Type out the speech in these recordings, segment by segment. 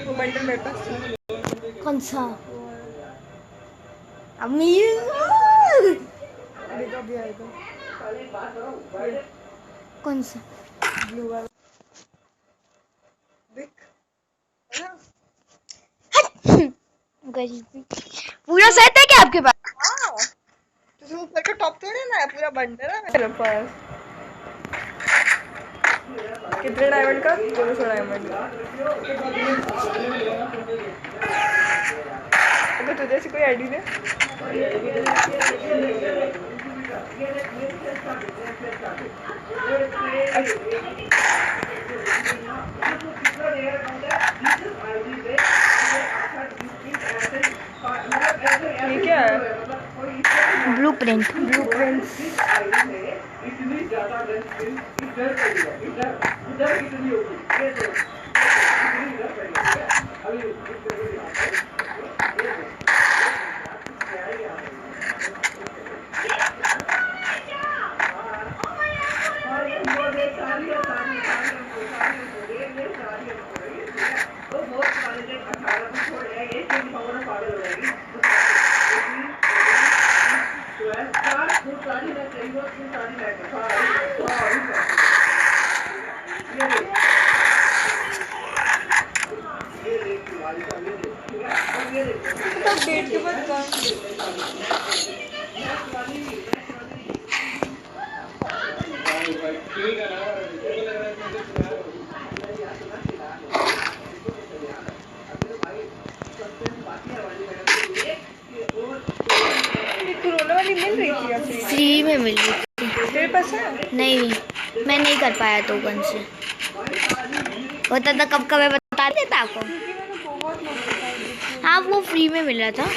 वो बंडल मेरे पास था। कौन सा? अमीर अभी आएगा। कौन सा? ब्लू वाला देख। गरीबी पूरा सेट है क्या आपके पास? हाँ तो ऊपर का टॉप थोड़ी ना है, पूरा बंडल है मेरे पास। कितने डायमंड का? 200 डायमंड का। अबे तुझे से कोई आईडी दे। ये क्या है? ब्लूप्रिंट। अपडेट के बाद कौन? कोरोना वाली मिल रही थी या फ्री में मिल रही थी। तेरे पास है? नहीं मैं नहीं कर पाया टोकन से। होता तो कब मैं बता देता आपको। हाँ वो फ्री में मिल रहा था।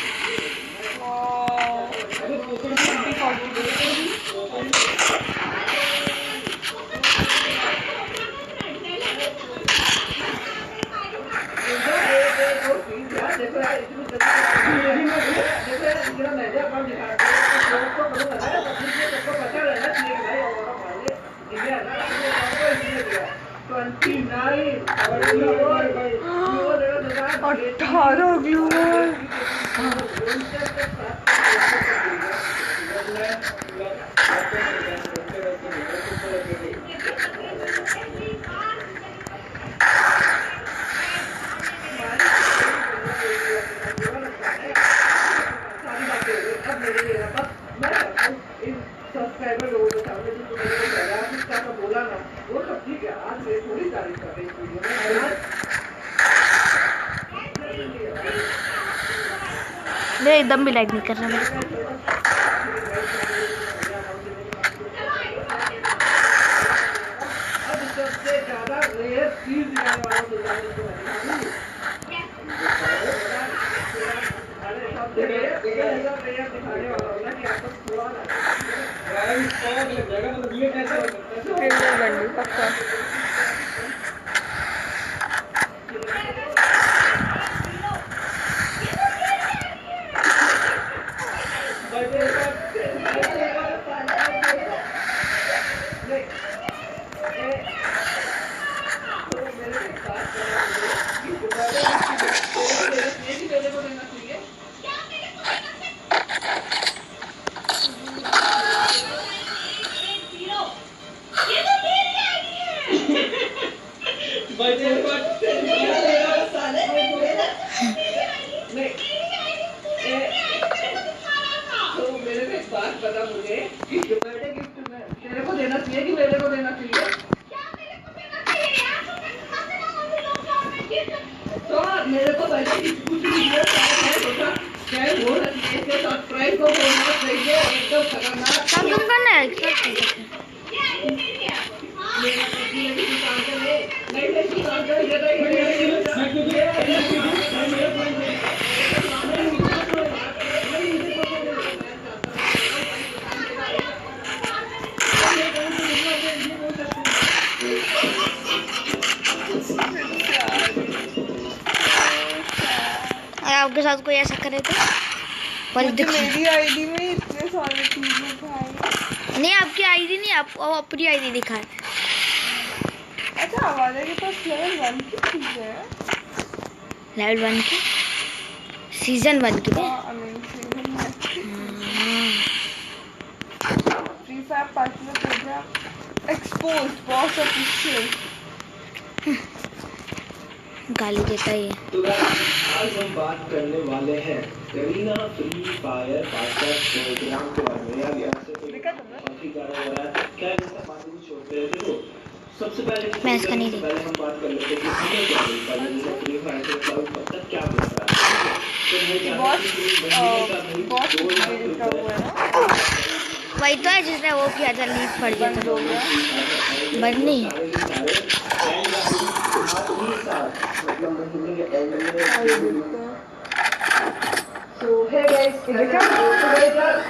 अठारह व्यूअर। मेरा एकदम भी लाइक नहीं कर रहा मैं। पक्का आपके साथ कोई ऐसा करे तो पर मुझे मेरी आईडी में इतने सारे चीजें भाई। नहीं आपकी आईडी नहीं, आप अपनी आईडी दिखाए। अच्छा हमारे के पास लेवल 1 की चीजें हैं। लेवल 1 की सीजन 1 की हाँ आई मीन सीजन 1 की free fire partner program expose boss official. गाली देता है ये। तो आज हम बात करने वाले हैं करीना फ्री फायर पार्टनर प्रोग्राम के बारे में। यार यहाँ से कोई काफी गाना हो रहा है, क्या है बात नहीं छोड़ते हैं। देखो सबसे पहले मैं इसका नहीं पहले हम बात कर लेते हैं कि हमें क्या मिलता है फ्री फायर के क्लाउड पर तक क्या मिलता है। तो बॉस का हुआ है ना, वही तो है जिसने वो किया था, लीफ पड़ गया बंद हो था। गया। बंद नहीं,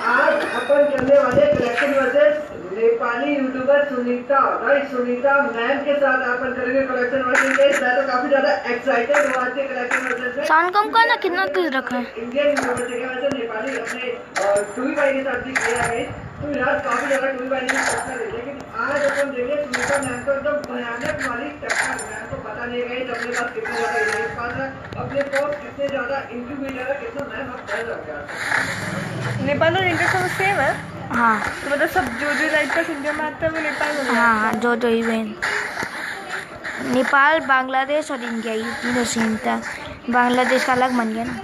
आज अपन करने वाले collection versus Nepali YouTuber Sunita. Right, Sunita ma'am के साथ अपन करेंगे कलेक्शन वर्सेस। मैं तो काफी ज्यादा एक्साइटेड हूँ आज के कलेक्शन वर्सेस में। साउंड कम करना, कितना तेज रखा है। इंडियन यूट्यूबर के वैसे नेपाली अपने टूई भाई के साथ भी किया है, तो यार काफी ज्यादा टूई भाई ने टक्कर दी। लेकिन आज अपन देखें सुनीता मैम को एकदम भयानक वाली टक्कर। मैम को पता नहीं गई अपने पास कितना ज्यादा इलाज पास है, अपने पास कितने ज्यादा इंक्यूबेटर है, कितना मैम अब कर रहा है। नेपाल और इंडिया सब सेम है। हाँ तो मतलब सब जो लाइट का इंडिया में आता है वो नेपाल में हाँ हाँ, जो इवेंट नेपाल, बांग्लादेश और इंडिया, ये तीनों सीन था। बांग्लादेश का अलग बन गया ना।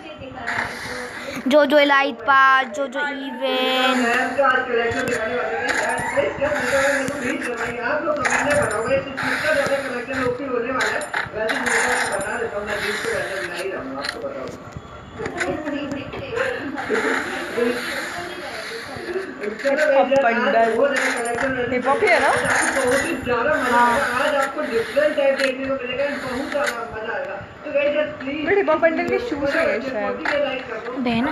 जो लाइट पास, जो इवेंट। मैम का आज कलेक्शन दिखाने वाले हैं। क्या प्लीज बताइए, आप लोग कमेंट में बताओगे कितना ज्यादा कलेक्शन ओपी होने वाला है। वैसे मैं बता देता हूँ, मैं जिस को वैसे बना ही रहा हूँ, आपको बताऊँ। हिप हॉप ही है ना। बहुत ही ज्यादा मजा आएगा आज, आपको डिफरेंट टाइप देखने को मिलेगा, बहुत ज्यादा मजा आएगा। तो guys please but hip hop bundle के शूज है शायद। बहन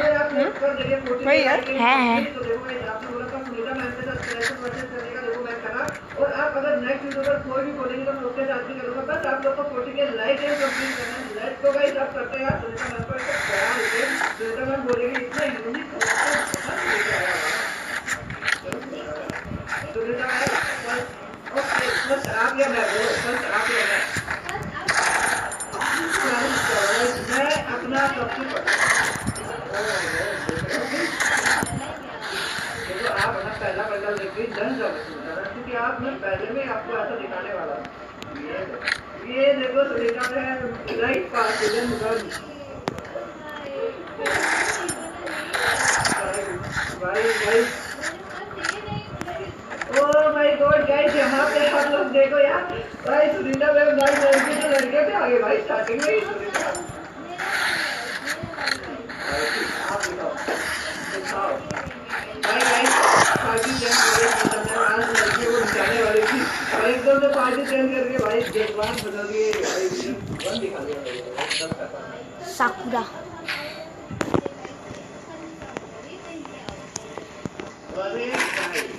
वही है। है। तो देखो गाइस, आपने बोला था सुनीता मैम के साथ कलेक्शन वर्सेस करने का, देखो मैं करा। और आप अगर नेक्स्ट यूट्यूबर कोई भी बोलेंगे तो मैं उसके साथ भी करूंगा। बस आप लोग को 40 के लाइक एंड कंप्लीट करना है। लेट्स गो गाइस, आप करते हैं सुनीता मैम को एक प्यार देते। सुनीता मैम बोलेंगे इतना यूनिक सुनीता मैम ओके, बस आप या मैं बोलो, बस आप या मैं अपना सबसे देखो आप अपना पहला बंडल देखिए डन कर क्योंकि आप मैं पहले में आपको ऐसा दिखाने वाला हूँ। ये देखो सुनीता में राइट पास भाई ओह माय गॉड गाइस, यहाँ पे आप लोग देखो यार भाई सुनीता मैम गाइस लड़के तो लड़के पे आगे भाई स्टार्टिंग में ही सुनीता आप दिखाओ भाई गाइस पार्टी चेंज करके आज लड़के को दिखाने वाले थी और एकदम से पार्टी चेंज करके भाई जज्बात बदल गए भाई वन दिखा दिया साकुरा।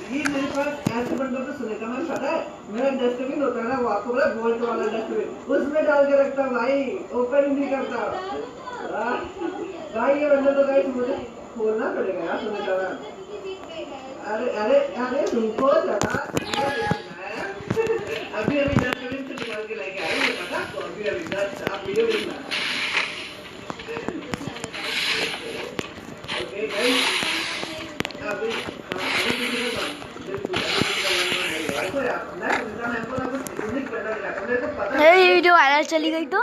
ये मेरे पास ऐसे बंदों पे सुनीता मैम पता है, मेरा डस्टबिन होता है ना, वो आपको बोला गोल्ड वाला डस्टबिन, उसमें डाल के रखता भाई, ओपन नहीं करता भाई। ये बंदा तो गाइस मुझे खोलना पड़ेगा यार सुनीता मैम। अरे अरे अरे रुको जरा, अभी डस्टबिन से निकाल के लेके आए, ये पता आपको? अभी जस्ट आप वीडियो देखना। ओके गाइस, अभी ये वीडियो वायरल चली गई तो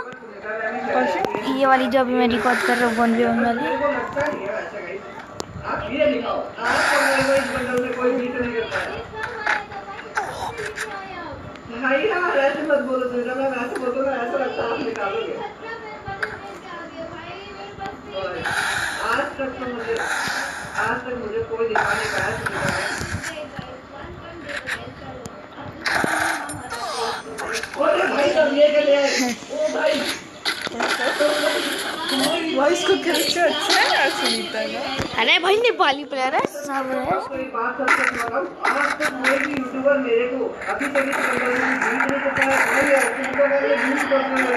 ये वाली जो अभी मैं रिकॉर्ड कर रहा हूँ 1v1 वाली। आप ये दिखाओ, आपको मेरे इस बंडल में कोई बीट नहीं करता है भाई। यार ऐसे मत बोलो सुनीता मैम, ऐसे बोलो ना, ऐसा लगता है आप निकालोगे। आज तक मुझे कोई दिखा नहीं पाया सुनीता मैम। अरे भाई सब ये के लिए ओ भाई वॉइस को कैसे अच्छा है यार सुनीता का। अरे भाई नेपाली प्लेयर है सब है। कोई बात सच बताऊं, आज तक कोई भी यूट्यूबर मेरे को अभी तक इस बंडल में बीट नहीं करता है। कोई है किसको मैंने बीट करना है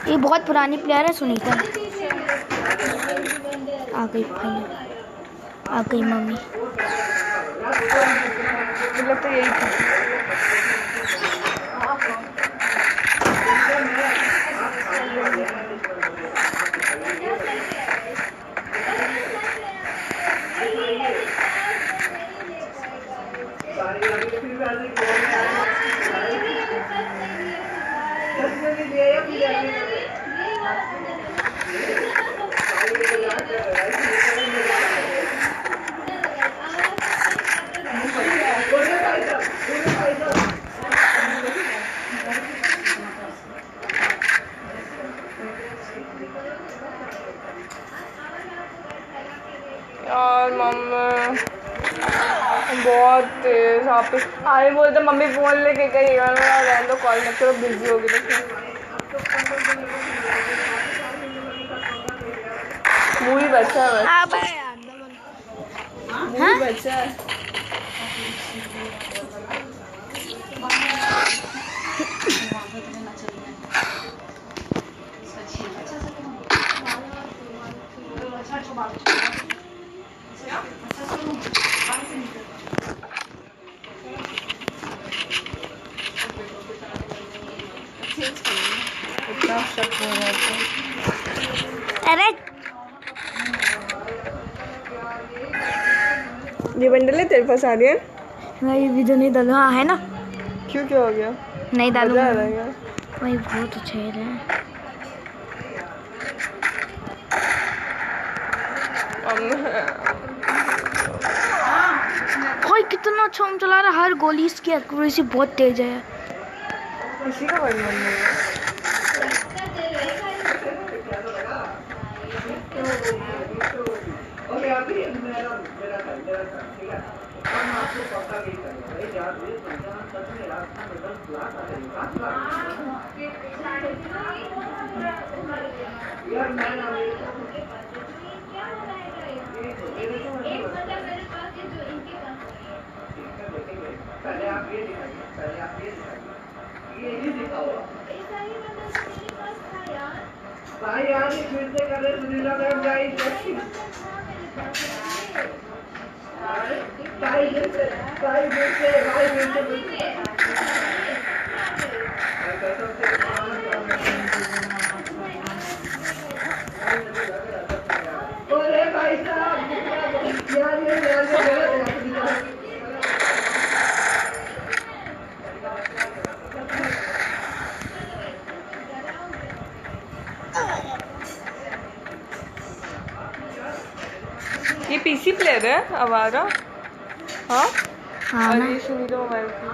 ये बहुत पुरानी प्लेयर है सुनीता। आ गई भाई, आ गई मम्मी। मतलब तो यही था। यार मम्मी बहुत तेज आप आए बोलते मम्मी फोन लेके गई रहने दो कॉल मत करो बिजी होगी तो मूवी बच्चा है मूवी बच्चा है। इतना शक हो रहा है। अरे ये बंडल है तेरे पास आ रही है? मैं वीडियो नहीं डालू। हाँ है ना। क्यों क्या हो गया? नहीं डालू मजा आ रहा है क्या? भाई बहुत अच्छे है। भाई कितना अच्छा हम चला रहा है। हर गोली इसकी एक्यूरेसी बहुत तेज है। इसी का वर्णन है। पहले आप ये दिखाइए, पहले आप ये दिखाइए, ये दिखा हुआ भाई यार ये फिर से कर रहे सुनीला मैम भाई अरे भाई साहब यार ये ये पीसी प्लेयर है हमारा। हाँ हाँ और ना। ये सुनील मोबाइल की।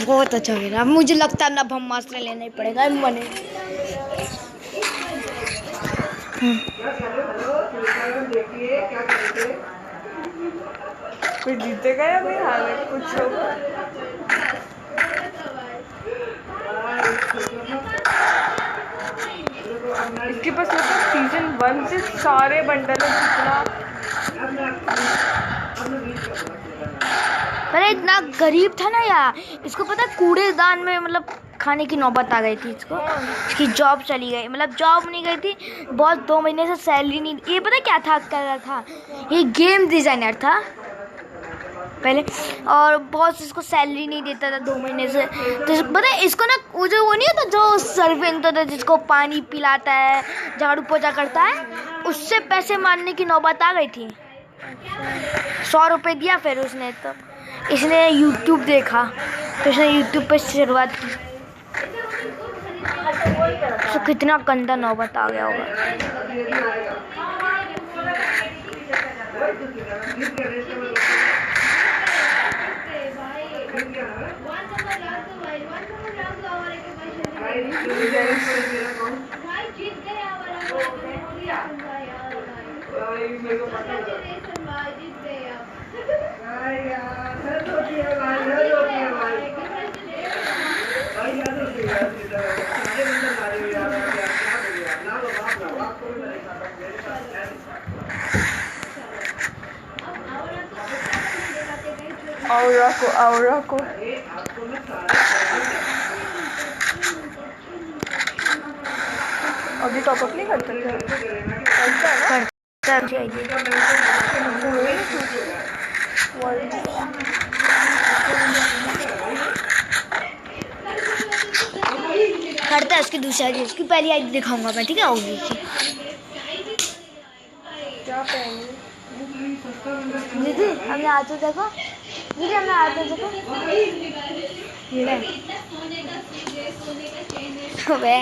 बहुत अच्छा खेला। अब मुझे लगता है ना ब्रह्मास्त्र लेना ही पड़ेगा बने। देखिए क्या करेंगे कोई जीतेगा या कोई हारेगा कुछ होगा। इसके पास मतलब सीजन 1 से सारे बंडल है जितना। अरे इतना गरीब था ना यार। इसको पता है कूड़ेदान में मतलब खाने की नौबत आ गई थी इसको। इसकी जॉब चली गई। मतलब जॉब नहीं गई थी बहुत 2 महीने से सैलरी नहीं। ये पता क्या था कर रहा था। ये गेम डिज़ाइनर था पहले और बहुत इसको सैलरी नहीं देता था 2 महीने से। तो पता है इसको ना वो नहीं होता जो सर्वेंट होता था जिसको पानी पिलाता है झाड़ू पोछा करता है उससे पैसे मारने की नौबत आ गई थी। 100 रुपये दिया फिर उसने। तो इसने यूट्यूब देखा तो इसने यूट्यूब पे शुरुआत की। तो कितना गंदा नौबत आ गया होगा। सारे बंदर मारे हुए यार क्या बोले यार ना आपको भी मैं दिखाता हूं मेरे पास है औरा को अरे आपको मैं सारे अभी टॉपअप नहीं करते क्या? करता है जी। करता है उसकी दूसरी आईडी, उसकी पहली आईडी दिखाऊंगा मैं, ठीक है? होगी उसकी। क्या पहनी? दीदी हमने आज तो देखो, दीदी हमने आज तो देखो ये ले वे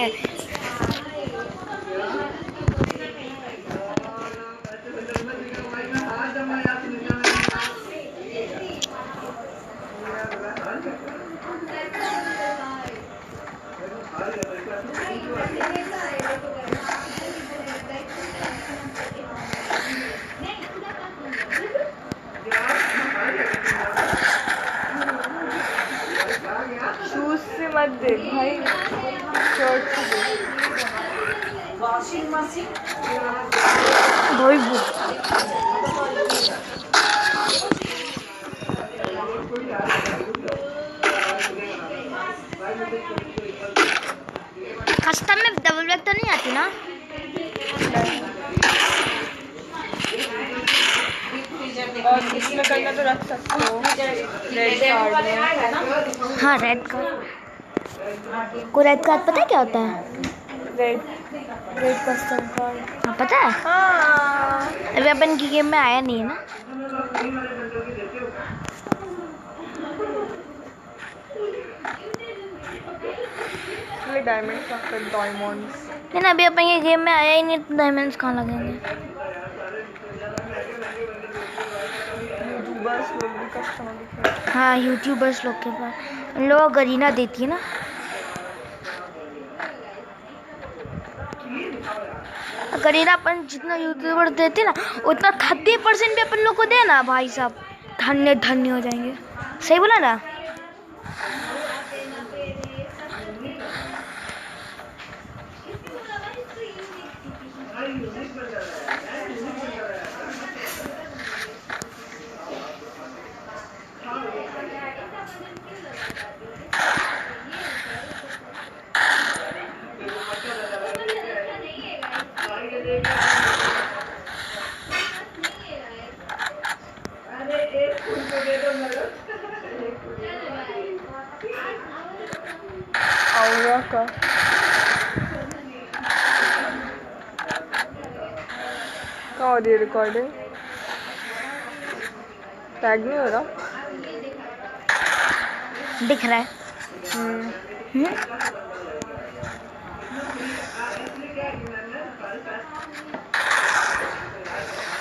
शूज से मत देख भाई, शर्ट से देख। वॉशिंग मशीन भाई कस्टम में डबल बैग तो नहीं आती ना? और इसमें करना तो रख सकते हो रेड कार्ड में। हाँ रेड कार्ड को, रेड कार्ड पता है क्या होता है? Red custom card. हाँ पता है। हाँ अभी अपन की गेम में आया नहीं है ना। डायमंड डायमंड्स नहीं ना, अभी अपन ये गेम में आया ही नहीं तो डायमंड्स कहाँ लगेंगे? यूट्यूबर्स लोग भी कस्टमर। हाँ यूट्यूबर्स लोग के पास उन लोगों को गरीना देती है ना। गरीना अपन जितना यूट्यूबर देते ना उतना 30% भी अपन लोग को दे ना भाई साहब, धन्य धन्य हो जाएंगे। सही बोला ना? औरा का क्या हो रही है रिकॉर्डिंग? टैग नहीं हो रहा? दिख रहा है।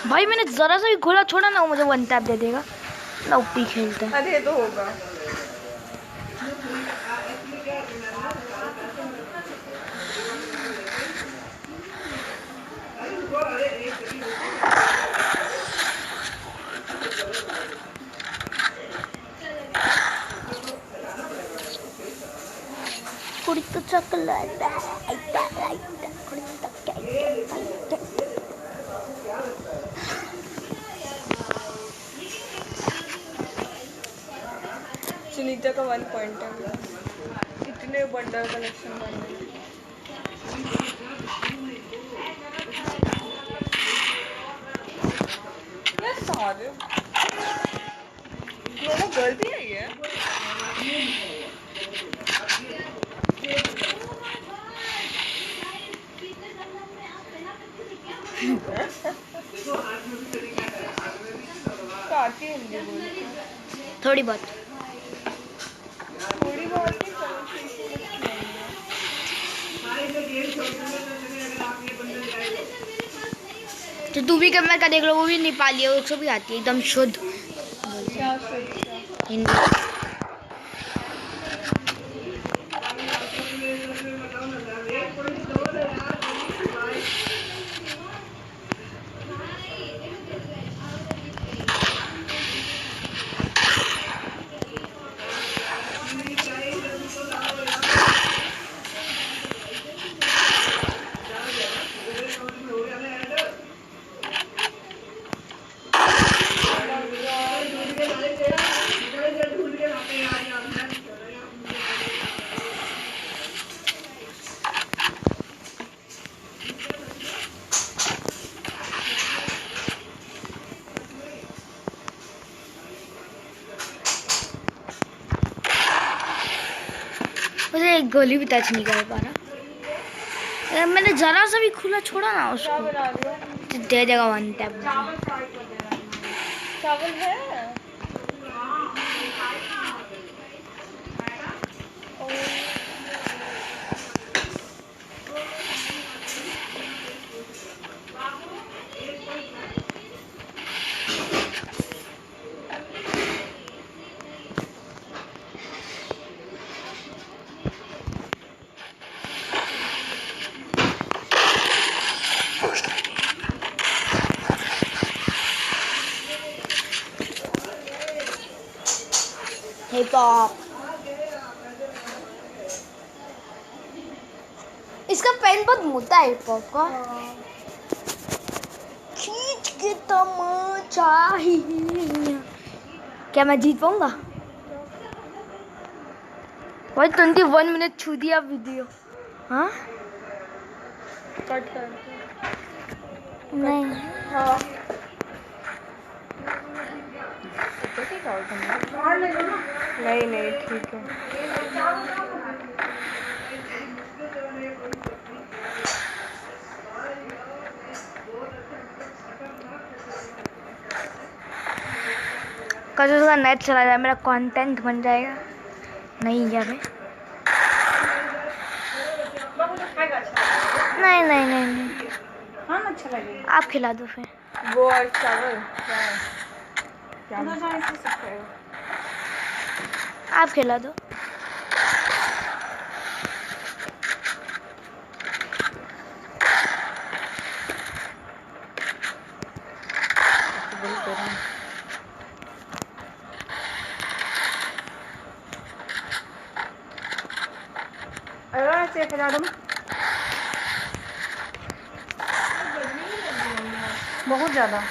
भाई मैंने जरा सा भी खोला छोड़ा ना वो मुझे वन टैप दे देगा ना, ऊपी खेलता है। अरे ये तो होगा। कुड़ित चॉकलेट सुनीता का 1 पॉइंट है। इतने बंडल कलेक्शन करने यार सारे मेरा गलती है ये। काटी हिंदी बोलती थोड़ी बहुत। थोड़ी बहुत ही तो तू भी कमेंट का देख लो, वो भी नेपाली है, उसको भी आती है एकदम शुद्ध क्या सोचता हिंदी। मुझे एक गोली भी टच नहीं कर पा रहा। यार मैंने जरा सा भी खुला छोड़ा ना क्या उसको बना दिया? तो दे देगा वन टैप। चावल है? Hip hop. इसका पेन बहुत मोटा है हिप हॉप का। खींच के तमाचा ही। क्या मैं जीत पाऊंगा? भाई 21 मिनट छू दिया वीडियो। हाँ कट कर। नहीं हाँ नहीं ठीक है। कल उसका नेट चला जाए मेरा कंटेंट बन जाएगा। नहीं क्या भाई? नहीं नहीं नहीं नहीं हाँ अच्छा लगेगा। आप खिला दो फिर। वो और चावल क्या है? क्या जाने से सकते हो? आप खिला दो। अरे खिला दो। बहुत ज़्यादा।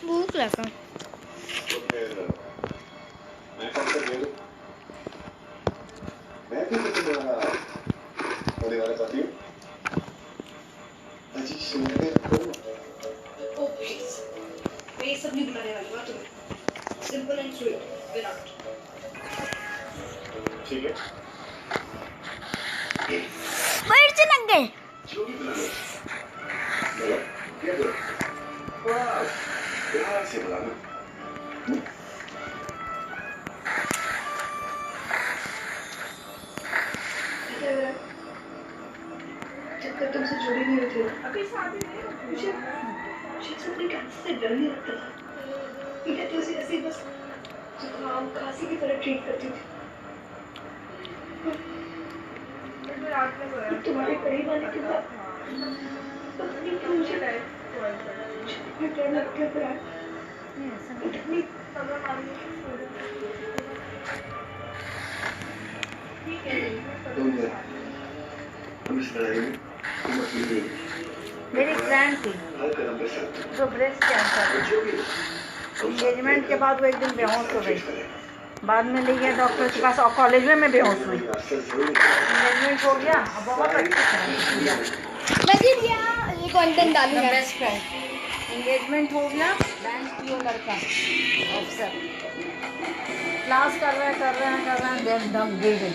भूख लगा। ठीक है। फिर से नंगे। प्यार से बुलाना। जब तक तुमसे जुड़ी नहीं हुई थी मुझे अपने कैंसर से डर नहीं लगता था। मैं तो उसे ऐसे बस जुकाम खांसी की तरह ट्रीट करती थी। तुम्हारे करीब आने के बाद पता नहीं क्यों मुझे डर लगता है। पर इतनी मेरी फ्रेंड थी जो ब्रेस्ट कैंसर, एंगेजमेंट के बाद वो एक दिन बेहोश हो गई। बाद में ले गया डॉक्टर के पास और कॉलेज में मैं बेहोश हुई। एंगेजमेंट हो गया, बहुत अच्छी ये कंटेंट डालूंगा। Best friend. एंगेजमेंट हो गया, बैंक पीओ लड़का अफसर, क्लास कर रहे हैं दम गिर गई।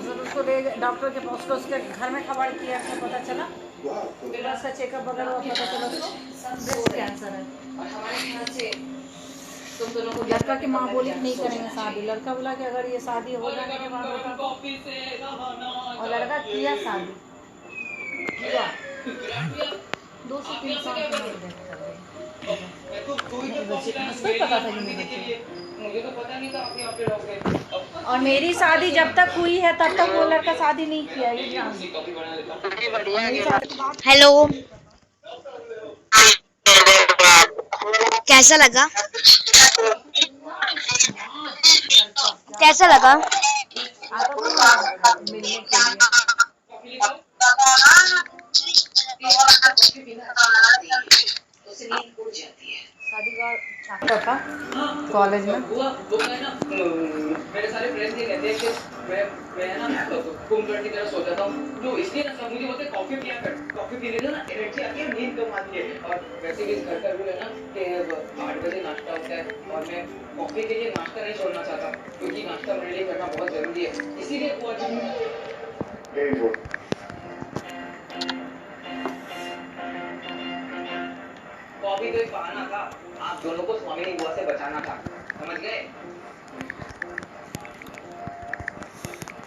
फिर उसको ले डॉक्टर के पास, उसके घर में खबर किया, तो पता चला फिर उसका चेकअप वगैरह हुआ, पता चला ब्रेस्ट कैंसर है। और हमारे ख्याल से तुम दोनों को, लड़का की माँ बोली कि नहीं करेंगे शादी। लड़का बोला कि अगर ये शादी हो जाने के बाद होगा, और लड़का किया शादी किया। 2 से 3 साल की उम्र डेथ कर गई। उसको ही पता था कि नहीं बच्चे, मुझे तो पता नहीं था आपके लोग गए। और मेरी शादी जब तक हुई है तब तक वो लड़का शादी नहीं किया, ये जान। हेलो, कैसा लगा? कैसा लगा? मिलने के लिए शादी का किया था कॉलेज में? हुआ वो मैं ना मेरे सारे फ्रेंड्स ये कहते हैं कि मैं ना कुंभकर्ण की तरह सोता था तो इसलिए ना सब मुझे बोलते कॉफी पिया कर, कॉफी पीने से ना एनर्जी आती है, नींद कम आती है। और वैसे भी इस घर का रूल है ना कि 8 बजे नाश्ता होता है और मैं कॉफी के लिए नाश्ता नहीं छोड़ना चाहता क्योंकि नाश्ता मेरे लिए करना बहुत जरूरी है, इसीलिए वो आज कॉफी तो एक बहाना था, आप दोनों को स्वामी बुआ से बचाना था, समझ गए?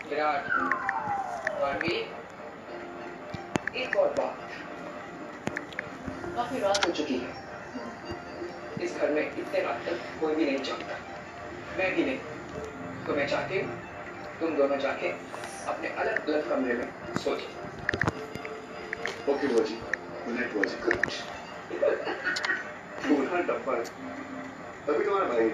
विराट और एक और बात, काफी रात हो चुकी है, इस घर में इतने रात तक कोई भी नहीं जानता, मैं भी नहीं, तो मैं चाहती हूँ तुम दोनों जाके अपने अलग अलग कमरे में सो जाओ। ओके बुआ जी, गुड नाइट बुआ जी। पूरा डब्बा तभी तुम्हारा भाई